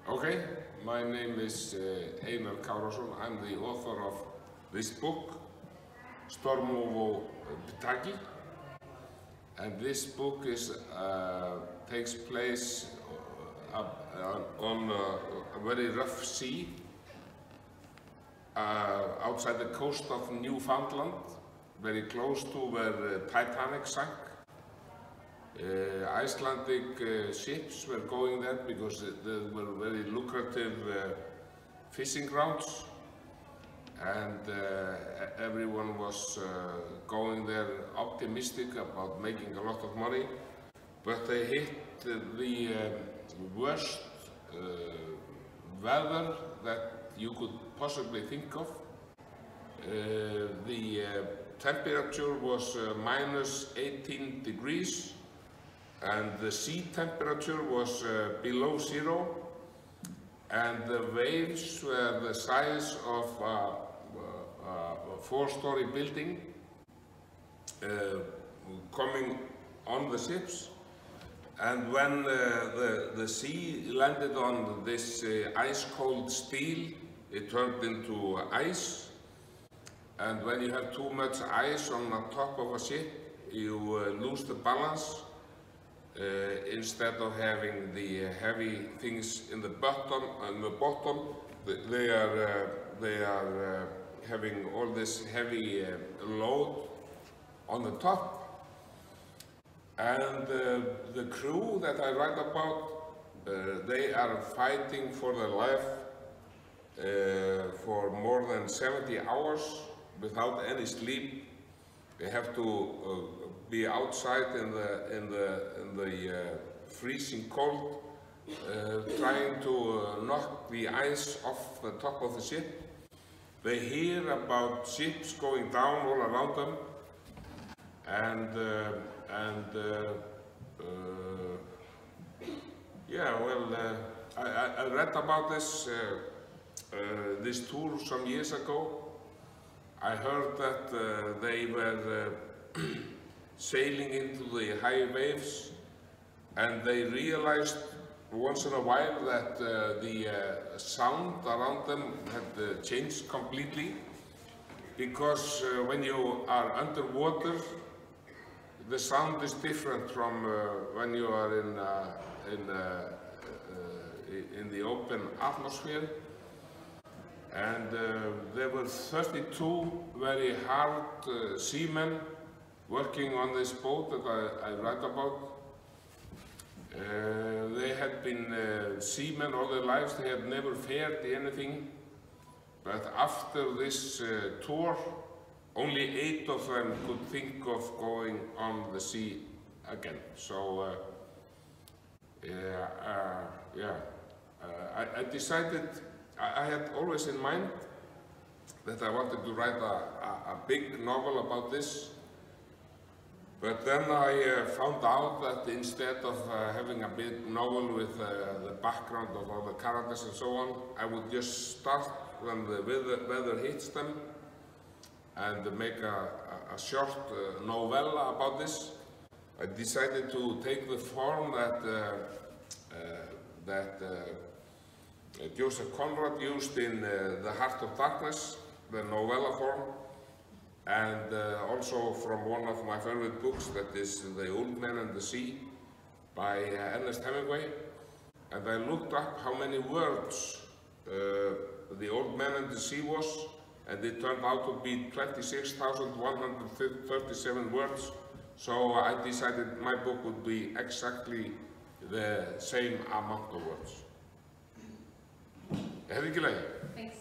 Okay, my name is Einar Kárason. I'm the author of this book, Sztormowe ptaki, and this book takes place on a very rough sea outside the coast of Newfoundland, very close to where Titanic sank. Icelandic ships were going there because there were very lucrative fishing grounds, and everyone was going there optimistic about making a lot of money, but they hit the worst weather that you could possibly think of. The temperature was minus 18 degrees, and the sea temperature was below zero, and the waves were the size of a four-story building coming on the ships. And when the sea landed on this ice-cold steel, it turned into ice. And when you have too much ice on the top of a ship, you lose the balance. Instead of having the heavy things in the bottom, they are having all this heavy load on the top. And the crew that I write about, they are fighting for their life for more than 70 hours without any sleep. They have to be outside in the freezing cold, trying to knock the ice off the top of the ship. They hear about ships going down all around them, and yeah, well, I read about this tour some years ago. I heard that they were sailing into the high waves, and they realized once in a while that the sound around them had changed completely, because when you are underwater, the sound is different from when you are in the open atmosphere. And there were 32 very hard seamen working on this boat that I write about. They had been seamen all their lives. They had never fared anything. But after this tour, only 8 of them could think of going on the sea again. So, I decided, I had always in mind that I wanted to write a big novel about this. But then I found out that instead of having a big novel with the background of all the characters and so on, I would just start when the weather hits them and make a short novella about this. I decided to take the form that Joseph Conrad used in The Heart of Darkness, the novella form, and also from one of my favorite books, that is The Old Man and the Sea by Ernest Hemingway. And I looked up how many words The Old Man and the Sea was, and it turned out to be 26,137 words. So I decided my book would be exactly the same amount of words. Er það ekki leið? Thanks.